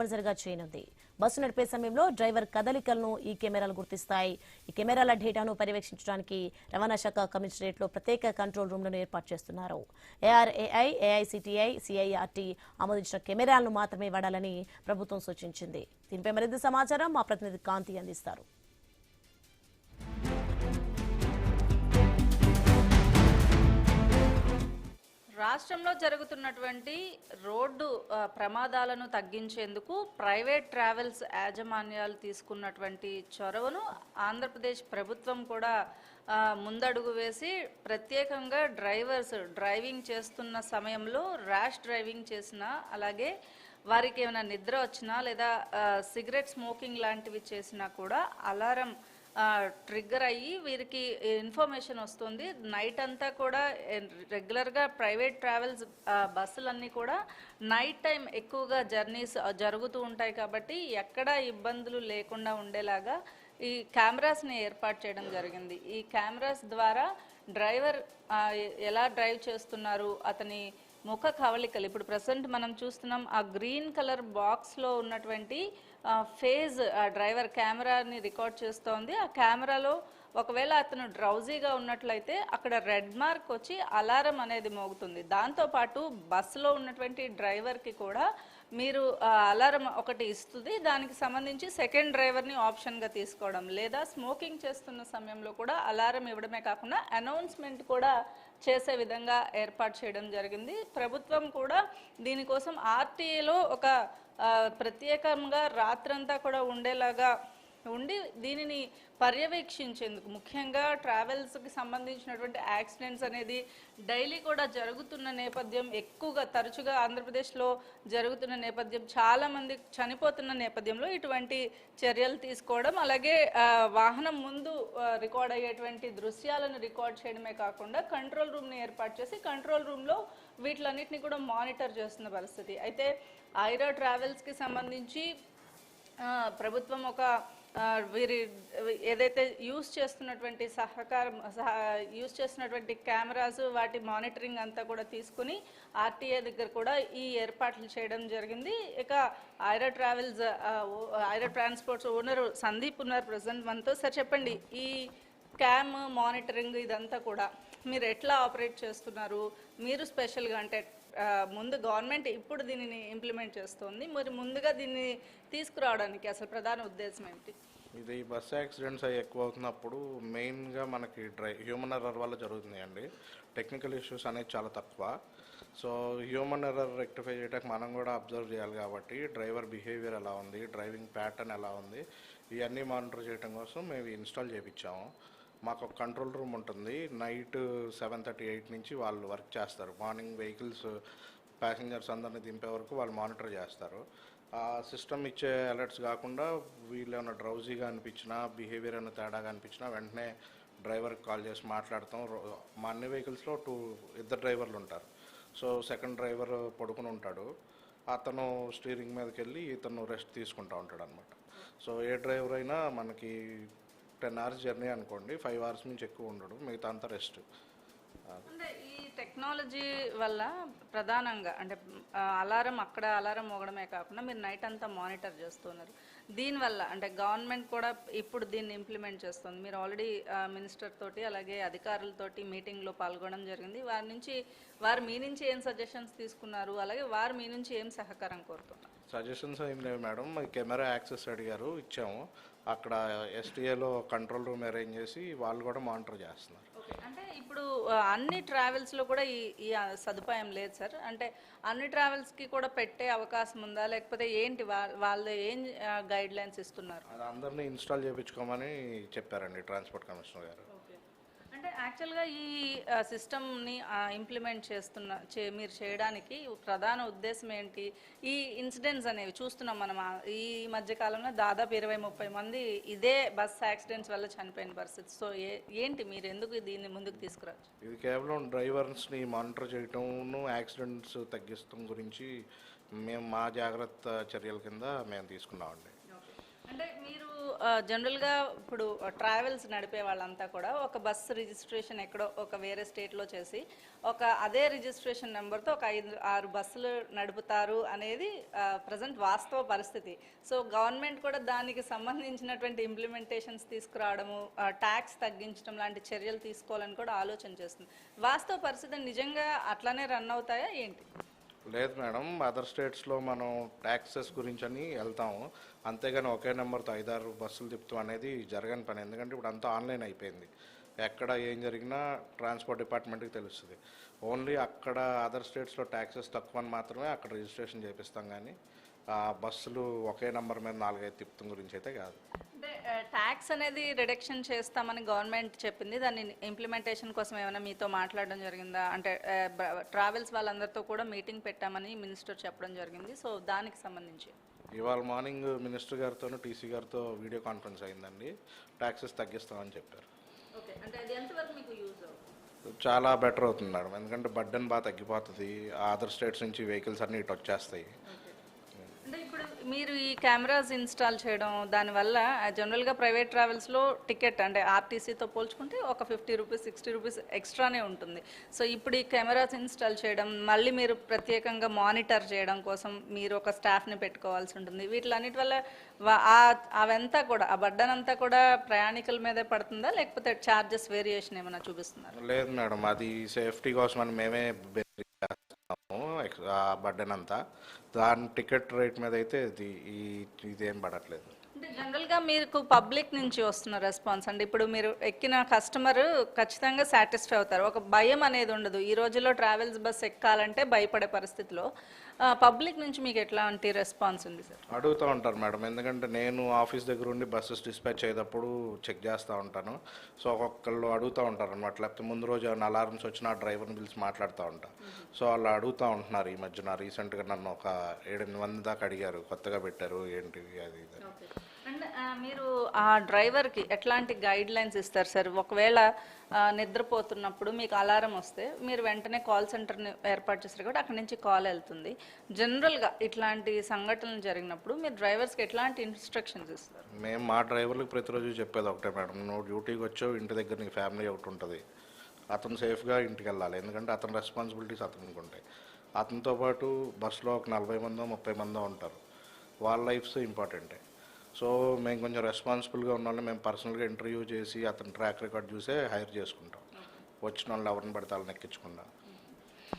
తప్పనిసరిగా చేయనుంది. బస్సు నడిపే సమయంలో డ్రైవర్ కదలికలను ఈ కెమెరాలు గుర్తిస్తాయి. ఈ కెమెరాల డేటాను పర్యవేక్షించడానికి రవాణా శాఖ కమిషనరేట్ లో ప్రత్యేక కంట్రోల్ రూమ్లను ఏర్పాటు చేస్తున్నారు. ఏఆర్ఏఐ, ఏఐసిటిఐ, సిఐఆర్టీ ఆమోదించిన కెమెరాలను మాత్రమే వాడాలని ప్రభుత్వం సూచించింది. దీనిపై మరింత సమాచారం మా ప్రతినిధి కాంతి అందిస్తారు. రాష్ట్రంలో జరుగుతున్నటువంటి రోడ్డు ప్రమాదాలను తగ్గించేందుకు ప్రైవేట్ ట్రావెల్స్ యాజమాన్యాలు తీసుకున్నటువంటి చొరవను ఆంధ్రప్రదేశ్ ప్రభుత్వం కూడా ముందడుగు వేసి ప్రత్యేకంగా డ్రైవింగ్ చేస్తున్న సమయంలో ర్యాష్ డ్రైవింగ్ చేసినా, అలాగే వారికి ఏమైనా నిద్ర వచ్చినా లేదా సిగరెట్ స్మోకింగ్ లాంటివి చేసినా కూడా అలారం ట్రిగ్గర్ అయ్యి వీరికి ఇన్ఫర్మేషన్ వస్తుంది. నైట్ అంతా కూడా రెగ్యులర్గా ప్రైవేట్ ట్రావెల్స్ బస్సులన్నీ కూడా నైట్ టైం ఎక్కువగా జర్నీస్ జరుగుతూ ఉంటాయి కాబట్టి ఎక్కడా ఇబ్బందులు లేకుండా ఉండేలాగా ఈ కెమెరాస్ని ఏర్పాటు చేయడం జరిగింది. ఈ కెమెరాస్ ద్వారా డ్రైవర్ ఎలా డ్రైవ్ చేస్తున్నారు, అతని ముఖ కవళికలు, ఇప్పుడు ప్రజెంట్ మనం చూస్తున్నాం ఆ గ్రీన్ కలర్ బాక్స్లో ఉన్నటువంటి ఫేజ్ డ్రైవర్ కెమెరాని రికార్డ్ చేస్తోంది. ఆ కెమెరాలో ఒకవేళ అతను డ్రౌజీగా ఉన్నట్లయితే అక్కడ రెడ్ మార్క్ వచ్చి అలారం అనేది మోగుతుంది. దాంతోపాటు బస్సులో ఉన్నటువంటి డ్రైవర్కి కూడా మీరు అలారం ఒకటి ఇస్తుంది. దానికి సంబంధించి సెకండ్ డ్రైవర్ని ఆప్షన్గా తీసుకోవడం, లేదా స్మోకింగ్ చేస్తున్న సమయంలో కూడా అలారం ఇవ్వడమే కాకుండా అనౌన్స్మెంట్ కూడా చేసే విధంగా ఏర్పాటు చేయడం జరిగింది. ప్రభుత్వం కూడా దీనికోసం ఆర్టీఏలో ఒక ప్రత్యేకంగా రాత్రంతా కూడా ఉండేలాగా ఉండి దీనిని పర్యవేక్షించేందుకు, ముఖ్యంగా ట్రావెల్స్కి సంబంధించినటువంటి యాక్సిడెంట్స్ అనేది డైలీ కూడా జరుగుతున్న నేపథ్యం, ఎక్కువగా తరచుగా ఆంధ్రప్రదేశ్లో జరుగుతున్న నేపథ్యం, చాలామంది చనిపోతున్న నేపథ్యంలో ఇటువంటి చర్యలు తీసుకోవడం, అలాగే వాహనం ముందు రికార్డ్ అయ్యేటువంటి దృశ్యాలను రికార్డ్ చేయడమే కాకుండా కంట్రోల్ రూమ్ని ఏర్పాటు చేసి కంట్రోల్ రూమ్లో వీటిలన్నింటినీ కూడా మానిటర్ చేస్తున్న పరిస్థితి. అయితే ఐరా ట్రావెల్స్కి సంబంధించి ప్రభుత్వం ఒక వీరి ఏదైతే యూజ్ చేస్తున్నటువంటి కెమెరాస్, వాటి మానిటరింగ్ అంతా కూడా తీసుకుని ఆర్టీఏ దగ్గర కూడా ఈ ఏర్పాట్లు చేయడం జరిగింది. ఇక ఐరా ట్రాన్స్పోర్ట్స్ ఓనర్ సందీప్ ఉన్నారు ప్రజెంట్ మనతో. సార్ చెప్పండి, ఈ క్యామ్ మానిటరింగ్ ఇదంతా కూడా మీరు ఎట్లా ఆపరేట్ చేస్తున్నారు? మీరు స్పెషల్గా అంటే ముందు గవర్నమెంట్ ఇప్పుడు దీనిని ఇంప్లిమెంట్ చేస్తుంది, మరి ముందుగా దీన్ని తీసుకురావడానికి అసలు ప్రధాన ఉద్దేశం ఏంటి? ఇది బస్ యాక్సిడెంట్స్ అవి ఎక్కువ అవుతున్నప్పుడు మెయిన్గా మనకి హ్యూమన్ ఎర్రర్ వల్ల జరుగుతున్నాయండి. టెక్నికల్ ఇష్యూస్ అనేది చాలా తక్కువ. సో హ్యూమన్ ఎర్రర్ రెక్టిఫై చేయడానికి మనం కూడా అబ్జర్వ్ చేయాలి కాబట్టి డ్రైవర్ బిహేవియర్ ఎలా ఉంది, డ్రైవింగ్ ప్యాటర్న్ ఎలా ఉంది, ఇవన్నీ మానిటర్ చేయడం కోసం మేము ఇన్స్టాల్ చేయించాము. మాకు ఒక కంట్రోల్ రూమ్ ఉంటుంది. నైట్ 7:38 నుంచి వాళ్ళు వర్క్ చేస్తారు. మార్నింగ్ వెహికల్స్ ప్యాసింజర్స్ అందరినీ దింపే వరకు వాళ్ళు మానిటర్ చేస్తారు. ఆ సిస్టమ్ ఇచ్చే అలర్ట్స్ కాకుండా వీళ్ళు ఏమైనా డ్రౌజీగా అనిపించినా, బిహేవియర్ ఏమైనా తేడాగా అనిపించినా వెంటనే డ్రైవర్కి కాల్ చేసి మాట్లాడతాం. మా అన్ని వెహికల్స్లో ఇద్దరు డ్రైవర్లు ఉంటారు. సో సెకండ్ డ్రైవర్ పడుకుని ఉంటాడు, అతను స్టీరింగ్ మీదకి వెళ్ళి ఇతను రెస్ట్ తీసుకుంటూ ఉంటాడు అనమాట. సో ఏ డ్రైవర్ అయినా మనకి 10 hours జర్నీ అనుకోండి, 5 hours నుంచి ఎక్కువ ఉండడు, మిగతా అంతా రెస్ట్. అంటే ఈ టెక్నాలజీ వల్ల ప్రధానంగా అంటే అలారం మోగడమే కాకుండా మీరు నైట్ అంతా మానిటర్ చేస్తున్నారు. దీనివల్ల అంటే గవర్నమెంట్ కూడా ఇప్పుడు దీన్ని ఇంప్లిమెంట్ చేస్తుంది. మీరు ఆల్రెడీ మినిస్టర్ తోటి అలాగే అధికారులతోటి మీటింగ్లో పాల్గొనడం జరిగింది. వారు మీ నుంచి ఏం సజెషన్స్ తీసుకున్నారు, అలాగే వారు మీ నుంచి ఏం సహకారం కోరుతున్నారు? సజెషన్స్ ఏం లేవు మేడం, కెమెరా యాక్సెస్ అడిగారు, ఇచ్చాము. అక్కడ ఎస్టీఏలో కంట్రోల్ రూమ్ అరేంజ్ చేసి వాళ్ళు కూడా మానిటర్ చేస్తున్నారు. అంటే ఇప్పుడు అన్ని ట్రావెల్స్లో కూడా ఈ సదుపాయం లేదు సార్. అంటే అన్ని ట్రావెల్స్కి కూడా పెట్టే అవకాశం ఉందా, లేకపోతే ఏంటి వాళ్ళు ఏం గైడ్ లైన్స్ ఇస్తున్నారు? అది అందరినీ ఇన్స్టాల్ చేయించుకోమని చెప్పారండి ట్రాన్స్పోర్ట్ కమిషనర్ గారు. అంటే యాక్చువల్గా ఈ సిస్టమ్ని ఇంప్లిమెంట్ మీరు చేయడానికి ప్రధాన ఉద్దేశం ఏంటి? ఈ ఇన్సిడెంట్స్ అనేవి చూస్తున్నాం మనం ఈ మధ్యకాలంలో దాదాపు 20-30 మంది ఇదే బస్ యాక్సిడెంట్స్ వల్ల చనిపోయిన పరిస్థితి. సో ఏంటి మీరు ఎందుకు దీన్ని ముందుకు తీసుకురావచ్చు? ఇది కేవలం డ్రైవర్స్ని మానిటర్ చేయటం, యాక్సిడెంట్స్ తగ్గిస్తాం గురించి మేము మా జాగ్రత్త చర్యల కింద మేము తీసుకున్నామండి. అంటే మీరు జనరల్గా ఇప్పుడు ట్రావెల్స్ నడిపే వాళ్ళంతా కూడా ఒక బస్సు రిజిస్ట్రేషన్ ఎక్కడో ఒక వేరే స్టేట్లో చేసి అదే రిజిస్ట్రేషన్ నెంబర్తో ఒక 5-6 బస్సులు నడుపుతారు అనేది ప్రజెంట్ వాస్తవ పరిస్థితి. సో గవర్నమెంట్ కూడా దానికి సంబంధించినటువంటి ఇంప్లిమెంటేషన్స్ తీసుకురావడము, ట్యాక్స్ తగ్గించడం లాంటి చర్యలు తీసుకోవాలని కూడా ఆలోచన చేస్తుంది. వాస్తవ పరిస్థితి నిజంగా అట్లానే రన్ అవుతాయా ఏంటి? లేదు మేడం, అదర్ స్టేట్స్లో మనం ట్యాక్సెస్ గురించి అని వెళ్తాము, అంతేగాని ఒకే నెంబర్తో 5-6 బస్సులు తిప్పుతాం అనేది జరగని పని. ఎందుకంటే ఇప్పుడు అంతా ఆన్లైన్ అయిపోయింది. ఎక్కడ ఏం జరిగినా ట్రాన్స్పోర్ట్ డిపార్ట్మెంట్కి తెలుస్తుంది. ఓన్లీ అక్కడ అదర్ స్టేట్స్లో ట్యాక్సెస్ తక్కువ అని మాత్రమే అక్కడ రిజిస్ట్రేషన్ చేపిస్తాం, కానీ బస్సులు ఒకే నెంబర్ మీద 4-5 తిప్పుతాం గురించి అయితే కాదు. అంటే ట్యాక్స్ అనేది రిడక్షన్ చేస్తామని గవర్నమెంట్ చెప్పింది. దాన్ని ఇంప్లిమెంటేషన్ కోసం ఏమైనా మీతో మాట్లాడడం జరిగిందా? అంటే ట్రావెల్స్ వాళ్ళందరితో కూడా మీటింగ్ పెట్టామని మినిస్టర్ చెప్పడం జరిగింది. సో దానికి సంబంధించి ఇవాళ మార్నింగ్ మినిస్టర్ గారితో టీసీ గారితో వీడియో కాన్ఫరెన్స్ అయిందండి. ట్యాక్సెస్ తగ్గిస్తామని చెప్పారు. ఓకే, అంటే అది ఎంతవరకు మీకు యూజ్ అవుతుంది? చాలా బెటర్ అవుతుంది మేడం, ఎందుకంటే బర్డెన్ బాగా తగ్గిపోతుంది. అదర్ స్టేట్స్ నుంచి వెహికల్స్ అన్నీ ఇటు వచ్చేస్తాయి. అంటే ఇప్పుడు మీరు ఈ కెమెరాస్ ఇన్స్టాల్ చేయడం దానివల్ల జనరల్గా ప్రైవేట్ ట్రావెల్స్లో టికెట్ అంటే ఆర్టీసీతో పోల్చుకుంటే ఒక 50 రూపీస్ 60 రూపీస్ ఎక్స్ట్రానే ఉంటుంది. సో ఇప్పుడు ఈ కెమెరాస్ ఇన్స్టాల్ చేయడం, మళ్ళీ మీరు ప్రత్యేకంగా మానిటర్ చేయడం కోసం మీరు ఒక స్టాఫ్ని పెట్టుకోవాల్సి ఉంటుంది. వీటిలన్నిటి వల్ల అవంతా కూడా ఆ బర్డన్ అంతా కూడా ప్రయాణికుల మీదే పడుతుందా, లేకపోతే ఛార్జెస్ వేరియేషన్ ఏమైనా చూపిస్తున్నారు? లేదు మేడం, అది సేఫ్టీ కోసం అని మేమే బర్డెన్ అంతా దాని టికెట్ రేట్ మీద అయితే ఇదేం పడట్లేదు. అంటే జనరల్గా మీకు పబ్లిక్ నుంచి వస్తున్న రెస్పాన్స్ అంటే ఇప్పుడు మీరు ఎక్కిన కస్టమర్ ఖచ్చితంగా సాటిస్ఫై అవుతారు. ఒక భయం అనేది ఉండదు. ఈ రోజుల్లో ట్రావెల్స్ బస్ ఎక్కాలంటే భయపడే పరిస్థితిలో పబ్లిక్ నుంచి మీకు ఎట్లాంటి రెస్పాన్స్ ఉంది సార్? అడుగుతూ ఉంటారు మేడం, ఎందుకంటే నేను ఆఫీస్ దగ్గర ఉండి బస్సెస్ డిస్పాచ్ అయ్యేటప్పుడు చెక్ చేస్తూ ఉంటాను. సో ఒక్కొక్కళ్ళు అడుగుతూ ఉంటారు అనమాట. లేకపోతే ముందు రోజు ఏమైనా అలారమ్స్ వచ్చినా డ్రైవర్ని పిలిచి మాట్లాడుతూ ఉంటాను. సో వాళ్ళు అడుగుతూ ఉంటున్నారు. ఈ మధ్యన రీసెంట్గా నన్ను ఒక 7-8 మంది దాకా అడిగారు, కొత్తగా పెట్టారు ఏంటివి అది ఇది. అండ్ మీరు ఆ డ్రైవర్కి ఎట్లాంటి గైడ్ లైన్స్ ఇస్తారు సార్? ఒకవేళ నిద్రపోతున్నప్పుడు మీకు అలారం వస్తే మీరు వెంటనే కాల్ సెంటర్ని ఏర్పాటు చేస్తారు కాబట్టి అక్కడి నుంచి కాల్ వెళ్తుంది. జనరల్గా ఇట్లాంటి సంఘటనలు జరిగినప్పుడు మీరు డ్రైవర్స్కి ఎట్లాంటి ఇన్స్ట్రక్షన్స్ ఇస్తారు? మేము మా డ్రైవర్లకు ప్రతిరోజు చెప్పేది ఒకటే మేడం, నువ్వు డ్యూటీకి వచ్చావు, ఇంటి దగ్గర నీకు ఫ్యామిలీ ఒకటి ఉంటుంది, అతను సేఫ్గా ఇంటికి వెళ్ళాలి. ఎందుకంటే అతని రెస్పాన్సిబిలిటీస్ అతనికి ఉంటాయి. అతనితో పాటు బస్సులో ఒక 40 మందో 30 మందో ఉంటారు. వాళ్ళ లైఫ్స్ ఇంపార్టెంటే. సో మేము కొంచెం రెస్పాన్సిబుల్గా ఉన్న వాళ్ళని మేము పర్సనల్గా ఇంటర్వ్యూ చేసి అతని ట్రాక్ రికార్డ్ చూసే హైర్ చేసుకుంటాం, వచ్చిన వాళ్ళు ఎవరిని పడితే వాళ్ళని ఎక్కించకుండా.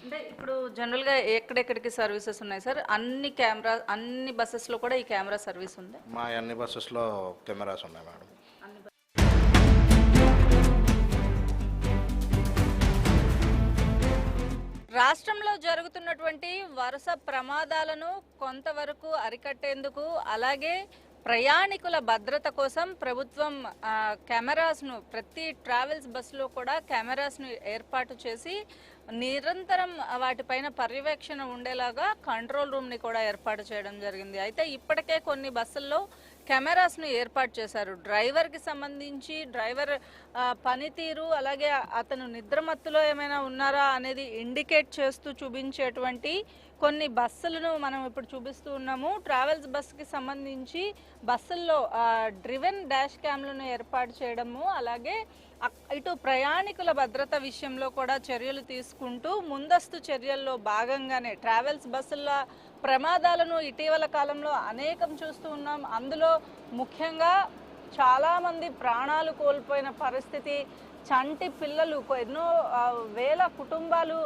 అంటే ఇప్పుడు జనరల్గా ఎక్కడెక్కడికి సర్వీసెస్ ఉన్నాయి సార్? అన్ని బస్సెస్లో కూడా ఈ కెమెరా సర్వీస్ ఉంది? మా అన్ని బస్సెస్లో కెమెరాస్ ఉన్నాయి మేడం. రాష్ట్రంలో జరుగుతున్నటువంటి వరుస ప్రమాదాలను కొంతవరకు అరికట్టేందుకు అలాగే ప్రయాణికుల భద్రత కోసం ప్రభుత్వం కెమెరాస్ను ప్రతి ట్రావెల్స్ బస్సులో కూడా కెమెరాస్ను ఏర్పాటు చేసి నిరంతరం వాటిపైన పర్యవేక్షణ ఉండేలాగా కంట్రోల్ రూమ్ని కూడా ఏర్పాటు చేయడం జరిగింది. అయితే ఇప్పటికే కొన్ని బస్సుల్లో కెమెరాస్ను ఏర్పాటు చేశారు. డ్రైవర్కి సంబంధించి డ్రైవర్ పనితీరు అలాగే అతను నిద్రమత్తులో ఏమైనా ఉన్నారా అనేది ఇండికేట్ చేస్తూ చూపించేటువంటి కొన్ని బస్సులను మనం ఇప్పుడు చూపిస్తూ ఉన్నాము. ట్రావెల్స్ బస్సుకి సంబంధించి బస్సుల్లో డ్రివెన్ డాష్ క్యామ్లను ఏర్పాటు చేయడము అలాగే ఇటు ప్రయాణికుల భద్రత విషయంలో కూడా చర్యలు తీసుకుంటూ ముందస్తు చర్యల్లో భాగంగానే ట్రావెల్స్ బస్సుల ప్రమాదాలను ఇటీవల కాలంలో అనేకం చూస్తూ ఉన్నాం. అందులో ముఖ్యంగా చాలామంది ప్రాణాలు కోల్పోయిన పరిస్థితి, చంటి పిల్లలు, ఎన్నో వేల కుటుంబాలు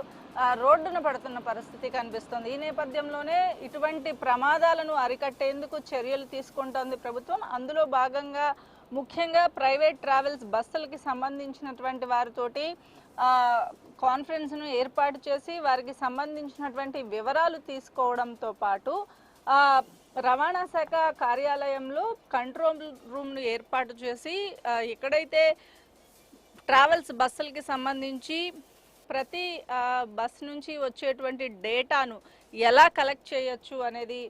రోడ్డున పడుతున్న పరిస్థితి కనిపిస్తుంది. ఈ నేపథ్యంలోనే ఇటువంటి ప్రమాదాలను అరికట్టేందుకు చర్యలు తీసుకుంటోంది ప్రభుత్వం. అందులో భాగంగా ముఖ్యంగా ప్రైవేట్ ట్రావెల్స్ బస్సులకి సంబంధించినటువంటి వారితోటి కాన్ఫరెన్స్ను ఏర్పాటు చేసి వారికి సంబంధించినటువంటి వివరాలు తీసుకోవడంతో పాటు రవాణా శాఖ కార్యాలయంలో కంట్రోల్ రూమ్ను ఏర్పాటు చేసి ఎక్కడైతే ట్రావెల్స్ బస్సులకి సంబంధించి ప్రతి బస్ నుంచి వచ్చేటువంటి డేటాను ఎలా కలెక్ట్ చేయొచ్చు అనేది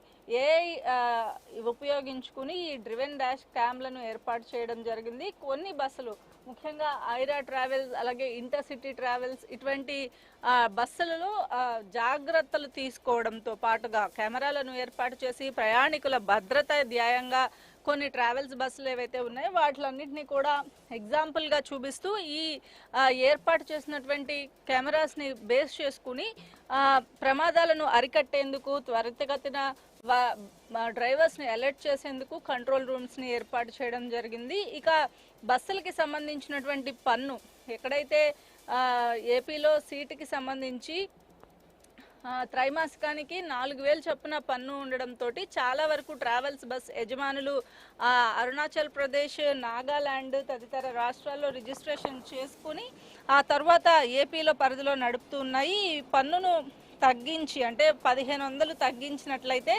ఉపయోగించుకుని ఈ డ్రివెన్ డాష్ క్యామ్లను ఏర్పాటు చేయడం జరిగింది. కొన్ని బస్సులు ముఖ్యంగా ఐరా ట్రావెల్స్ అలాగే ఇంటర్సిటీ ట్రావెల్స్ ఇటువంటి బస్సులలో జాగ్రత్తలు తీసుకోవడంతో పాటుగా కెమెరాలను ఏర్పాటు చేసి ప్రయాణికుల భద్రత ధ్యేయంగా కొన్ని ట్రావెల్స్ బస్సులు ఏవైతే ఉన్నాయో వాటిలన్నింటినీ కూడా ఎగ్జాంపుల్గా చూపిస్తూ ఈ ఏర్పాటు చేసినటువంటి కెమెరాస్ని బేస్ చేసుకుని ప్రమాదాలను అరికట్టేందుకు త్వరితగతిన డ్రైవర్స్ని అలర్ట్ చేసేందుకు కంట్రోల్ రూమ్స్ని ఏర్పాటు చేయడం జరిగింది. ఇక బస్సులకి సంబంధించినటువంటి పన్ను ఎక్కడైతే ఏపీలో సీటుకి సంబంధించి త్రైమాసికానికి 4,000 చొప్పున పన్ను ఉండడంతో చాలా వరకు ట్రావెల్స్ బస్ యజమానులు అరుణాచల్ ప్రదేశ్, నాగాలాండ్ తదితర రాష్ట్రాల్లో రిజిస్ట్రేషన్ చేసుకుని ఆ తర్వాత ఏపీలో పరిధిలో నడుపుతూ ఉన్నాయి. ఈ పన్నును తగ్గించి అంటే 1,500 తగ్గించినట్లయితే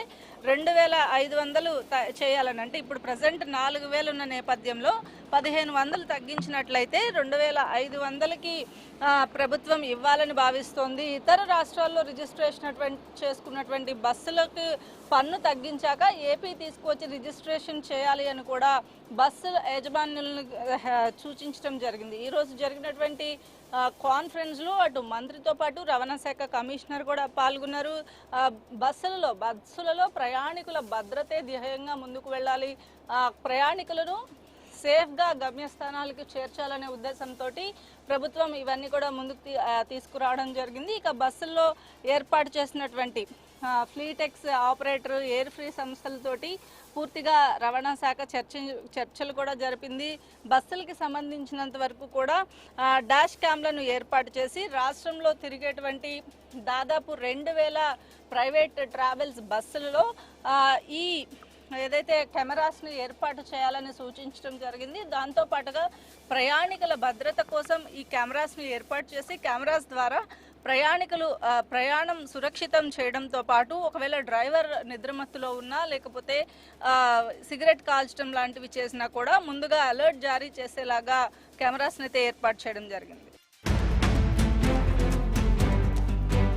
2,500 చేయాలని, అంటే ఇప్పుడు ప్రజెంట్ 4,000 ఉన్న నేపథ్యంలో 1,500 తగ్గించినట్లయితే 2,500కి ప్రభుత్వం ఇవ్వాలని భావిస్తోంది. ఇతర రాష్ట్రాల్లో రిజిస్ట్రేషన్ చేసుకున్నటువంటి బస్సులకు పన్ను తగ్గించాక ఏపీ తీసుకువచ్చి రిజిస్ట్రేషన్ చేయాలి అని కూడా బస్సు యజమానులను సూచించడం జరిగింది. ఈరోజు జరిగినటువంటి కాన్ఫరెన్స్లో అటు మంత్రితో పాటు రవాణా శాఖ కమిషనర్ కూడా పాల్గొన్నారు. బస్సులలో ప్రయాణికుల భద్రతే ధ్యేయంగా ముందుకు వెళ్ళాలి, ప్రయాణికులను సేఫ్గా గమ్యస్థానాలకు చేర్చాలనే ఉద్దేశంతో ప్రభుత్వం ఇవన్నీ కూడా ముందుకు తీసుకురావడం జరిగింది. ఇక బస్సుల్లో ఏర్పాటు చేసినటువంటి ఫ్లీటెక్స్ ఆపరేటర్, ఎయిర్ ఫ్రీ సంస్థలతోటి పూర్తిగా రవాణా శాఖ చర్చలు కూడా జరిపింది. బస్సులకి సంబంధించినంత వరకు కూడా డాష్ క్యామ్లను ఏర్పాటు చేసి రాష్ట్రంలో తిరిగేటువంటి దాదాపు 2,000 ప్రైవేట్ ట్రావెల్స్ బస్సులలో ఈ ఏదైతే కెమెరాస్ని ఏర్పాటు చేయాలని సూచించడం జరిగింది. దాంతోపాటుగా ప్రయాణికుల భద్రత కోసం ఈ కెమెరాస్ని ఏర్పాటు చేసి కెమెరాస్ ద్వారా ప్రయాణికులు ప్రయాణం సురక్షితం చేయడంతో పాటు ఒకవేళ డ్రైవర్ నిద్రమత్తులో ఉన్నా లేకపోతే సిగరెట్ కాల్చడం లాంటివి చేసినా కూడా ముందుగా అలర్ట్ జారీ చేసేలాగా కెమెరాస్ని అయితే ఏర్పాటు చేయడం జరిగింది.